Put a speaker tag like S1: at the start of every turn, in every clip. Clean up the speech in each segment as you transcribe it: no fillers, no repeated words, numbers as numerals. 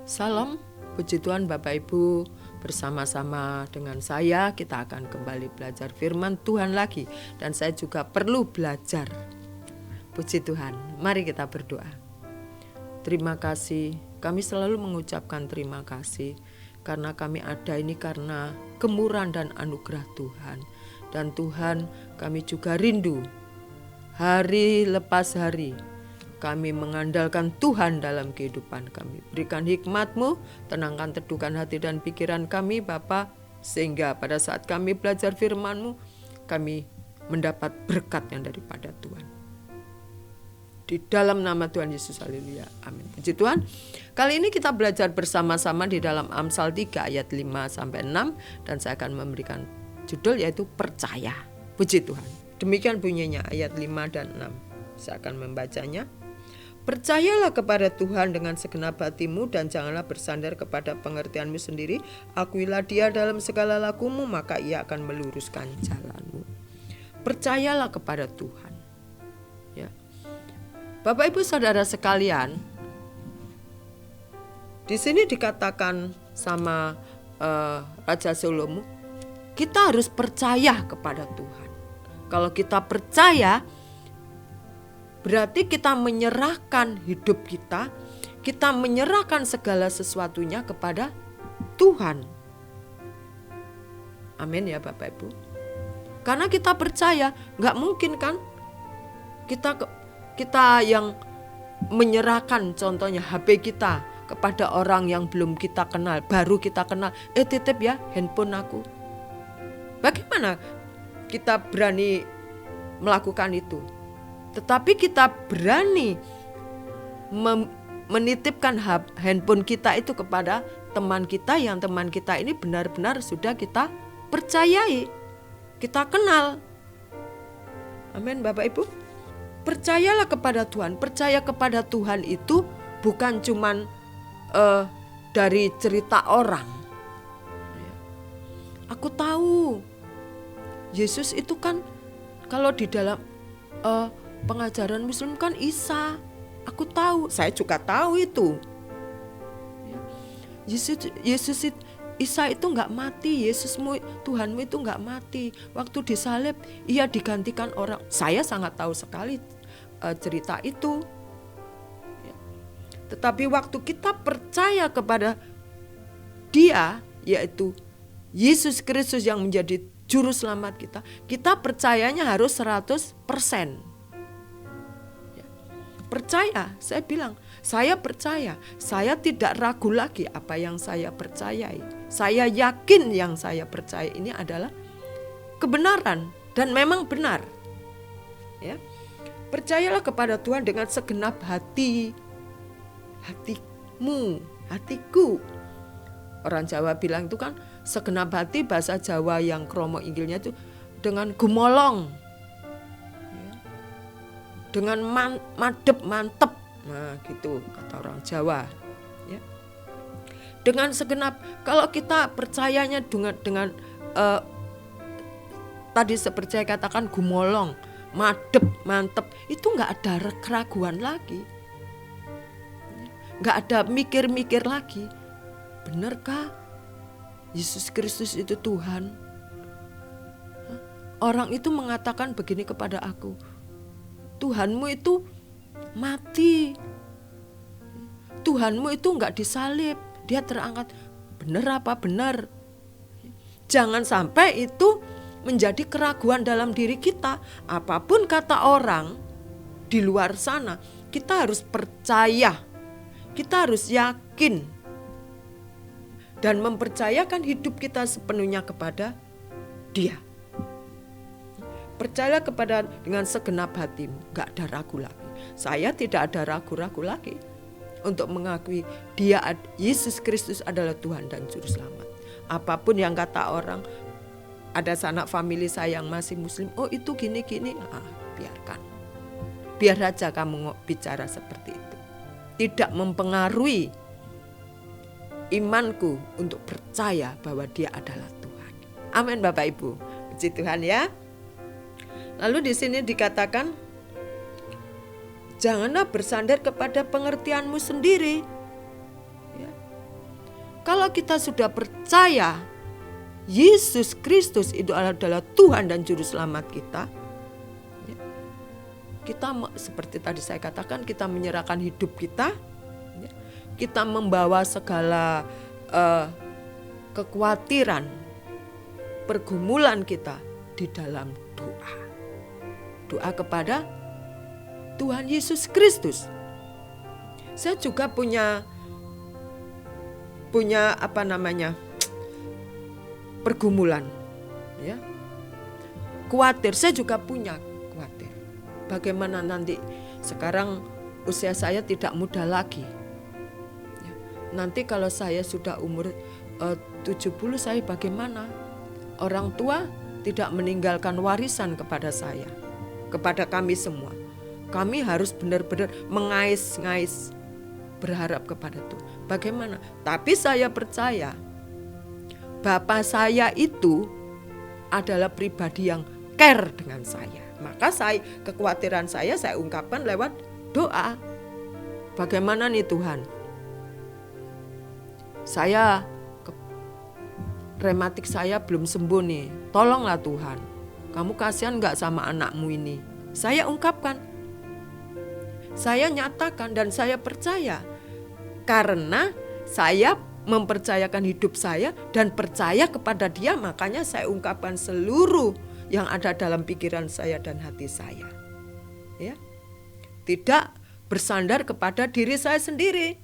S1: Salam, puji Tuhan Bapak Ibu. Bersama-sama dengan saya kita akan kembali belajar firman Tuhan lagi. Dan saya juga perlu belajar. Puji Tuhan, mari kita berdoa. Terima kasih, kami selalu mengucapkan terima kasih. Karena kami ada ini karena kemurahan dan anugerah Tuhan. Dan Tuhan, kami juga rindu hari lepas hari kami mengandalkan Tuhan dalam kehidupan kami. Berikan hikmat-Mu, tenangkan teduhkan hati dan pikiran kami Bapa, sehingga pada saat kami belajar firman-Mu, kami mendapat berkat yang daripada Tuhan. Di dalam nama Tuhan Yesus, haleluya, amin. Puji Tuhan. Kali ini kita belajar bersama-sama di dalam Amsal 3 ayat 5-6, dan saya akan memberikan judul yaitu percaya. Puji Tuhan. Demikian bunyinya ayat 5 dan 6. Saya akan membacanya. Percayalah kepada Tuhan dengan segenap hatimu dan janganlah bersandar kepada pengertianmu sendiri. Akuilah Dia dalam segala lakumu, maka Ia akan meluruskan jalanmu. Percayalah kepada Tuhan. Ya. Bapak Ibu Saudara sekalian, di sini dikatakan sama Raja Salomo, kita harus percaya kepada Tuhan. Kalau kita percaya, berarti kita menyerahkan hidup kita menyerahkan segala sesuatunya kepada Tuhan. Amin ya Bapak Ibu. Karena kita percaya, gak mungkin kan kita yang menyerahkan contohnya HP kita kepada orang yang belum kita kenal, baru kita kenal, titip ya handphone aku. Bagaimana kita berani melakukan itu? Tetapi kita berani menitipkan handphone kita itu kepada teman kita yang teman kita ini benar-benar sudah kita percayai, kita kenal. Amin Bapak Ibu. Percayalah kepada Tuhan. Percaya kepada Tuhan itu bukan cuman dari cerita orang. Aku tahu Yesus itu kan kalau di dalam pengajaran Muslim kan Isa. Aku tahu, saya juga tahu itu. Isa itu nggak mati, Yesusmu Tuhanmu itu nggak mati. Waktu disalib, ia digantikan orang. Saya sangat tahu sekali cerita itu. Tetapi waktu kita percaya kepada Dia, yaitu Yesus Kristus yang menjadi juru selamat kita percayanya harus 100%. Percaya, saya bilang, saya percaya, saya tidak ragu lagi apa yang saya percayai. Saya yakin yang saya percaya ini adalah kebenaran dan memang benar. Ya. Percayalah kepada Tuhan dengan segenap hatimu, hatiku. Orang Jawa bilang itu kan segenap hati, bahasa Jawa yang kromo inggilnya itu dengan gumolong. Dengan mantep. Nah gitu kata orang Jawa ya. Dengan segenap, kalau kita percayanya dengan tadi seperti saya katakan gumolong, mantep, itu gak ada keraguan lagi, gak ada mikir-mikir lagi. Benarkah Yesus Kristus itu Tuhan? Orang itu mengatakan begini kepada aku, Tuhanmu itu mati, Tuhanmu itu enggak disalib, dia terangkat. Benar apa benar? Jangan sampai itu menjadi keraguan dalam diri kita. Apapun kata orang di luar sana, kita harus percaya, kita harus yakin dan mempercayakan hidup kita sepenuhnya kepada Dia. Percayalah kepada dengan segenap hatimu, gak ada ragu lagi. Saya tidak ada ragu-ragu lagi untuk mengakui Dia, Yesus Kristus adalah Tuhan dan Juru Selamat. Apapun yang kata orang, ada sanak famili saya yang masih Muslim, oh itu gini-gini, biarkan. Biar aja kamu bicara seperti itu. Tidak mempengaruhi imanku untuk percaya bahwa Dia adalah Tuhan. Amin Bapak Ibu. Puji Tuhan ya. Lalu di sini dikatakan, janganlah bersandar kepada pengertianmu sendiri. Ya. Kalau kita sudah percaya Yesus Kristus itu adalah Tuhan dan Juru Selamat kita, kita seperti tadi saya katakan, kita menyerahkan hidup kita, kita membawa segala kekhawatiran, pergumulan kita di dalam doa. Doa kepada Tuhan Yesus Kristus. Saya juga punya pergumulan, ya. Khawatir, saya juga punya khawatir. Bagaimana nanti, sekarang usia saya tidak muda lagi. Ya. Nanti kalau saya sudah umur 70, saya bagaimana? Orang tua tidak meninggalkan warisan kepada saya, kepada kami semua. Kami harus benar-benar mengais-ngais, berharap kepada Tuhan. Bagaimana? Tapi saya percaya Bapak saya itu adalah pribadi yang care dengan saya. Maka kekhawatiran saya ungkapkan lewat doa. Bagaimana nih Tuhan? Rematik saya belum sembuh nih. Tolonglah Tuhan. Kamu kasihan gak sama anakmu ini? Saya ungkapkan. Saya nyatakan dan saya percaya. Karena saya mempercayakan hidup saya dan percaya kepada Dia, makanya saya ungkapkan seluruh yang ada dalam pikiran saya dan hati saya. Ya. Tidak bersandar kepada diri saya sendiri.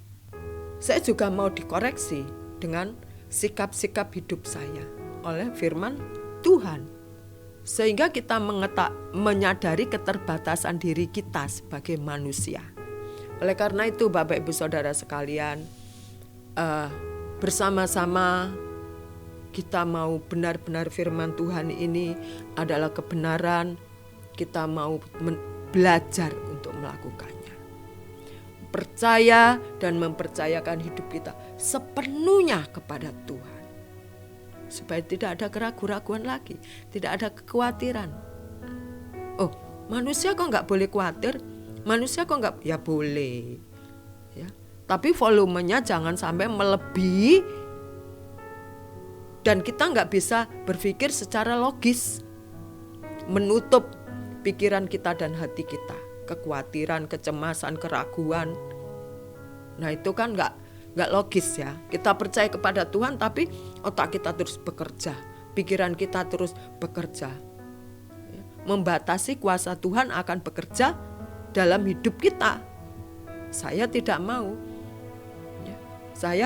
S1: Saya juga mau dikoreksi dengan sikap-sikap hidup saya oleh firman Tuhan. Sehingga kita menyadari keterbatasan diri kita sebagai manusia. Oleh karena itu Bapak Ibu Saudara sekalian, bersama-sama kita mau benar-benar firman Tuhan ini adalah kebenaran. Kita mau belajar untuk melakukannya. Percaya dan mempercayakan hidup kita sepenuhnya kepada Tuhan. Supaya tidak ada keraguan-raguan lagi, tidak ada kekhawatiran. Oh, manusia kok gak boleh khawatir? Manusia kok gak? Ya boleh. Ya. Tapi volumenya jangan sampai melebihi dan kita gak bisa berpikir secara logis, menutup pikiran kita dan hati kita. Kekhawatiran, kecemasan, keraguan. Nah itu kan gak logis ya. Kita percaya kepada Tuhan tapi otak kita terus bekerja, pikiran kita terus bekerja. Membatasi kuasa Tuhan akan bekerja dalam hidup kita. Saya tidak mau.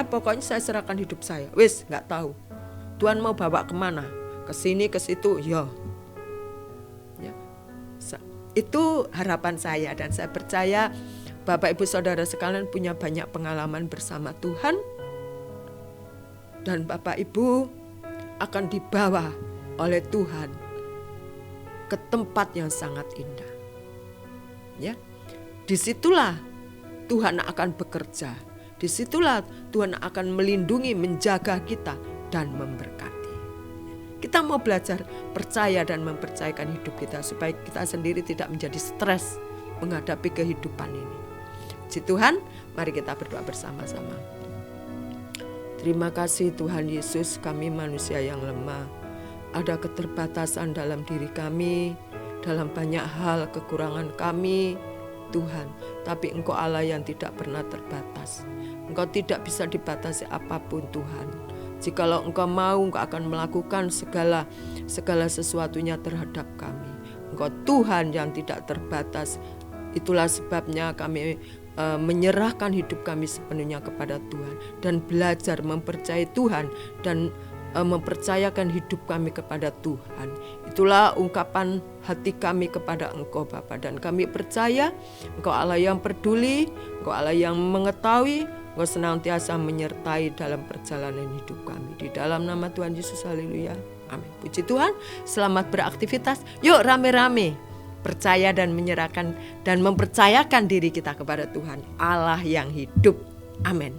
S1: Pokoknya saya serahkan hidup saya. Wis, nggak tahu. Tuhan mau bawa kemana? Ke sini, ke situ, ya. Itu harapan saya dan saya percaya Bapak Ibu Saudara sekalian punya banyak pengalaman bersama Tuhan. Dan Bapak Ibu akan dibawa oleh Tuhan ke tempat yang sangat indah. Ya. Disitulah Tuhan akan bekerja. Disitulah Tuhan akan melindungi, menjaga kita dan memberkati. Kita mau belajar percaya dan mempercayakan hidup kita supaya kita sendiri tidak menjadi stres menghadapi kehidupan ini. Puji Tuhan, mari kita berdoa bersama-sama. Terima kasih Tuhan Yesus, kami manusia yang lemah. Ada keterbatasan dalam diri kami, dalam banyak hal kekurangan kami, Tuhan. Tapi Engkau Allah yang tidak pernah terbatas. Engkau tidak bisa dibatasi apapun Tuhan. Jikalau Engkau mau, Engkau akan melakukan segala sesuatunya terhadap kami. Engkau Tuhan yang tidak terbatas. Itulah sebabnya kami menyerahkan hidup kami sepenuhnya kepada Tuhan. Dan belajar mempercayai Tuhan dan mempercayakan hidup kami kepada Tuhan. Itulah ungkapan hati kami kepada Engkau Bapa. Dan kami percaya Engkau Allah yang peduli, Engkau Allah yang mengetahui, Engkau senantiasa menyertai dalam perjalanan hidup kami. Di dalam nama Tuhan Yesus, haleluya, amin. Puji Tuhan, selamat beraktivitas. Yuk rame-rame percaya dan menyerahkan dan mempercayakan diri kita kepada Tuhan Allah yang hidup. Amin.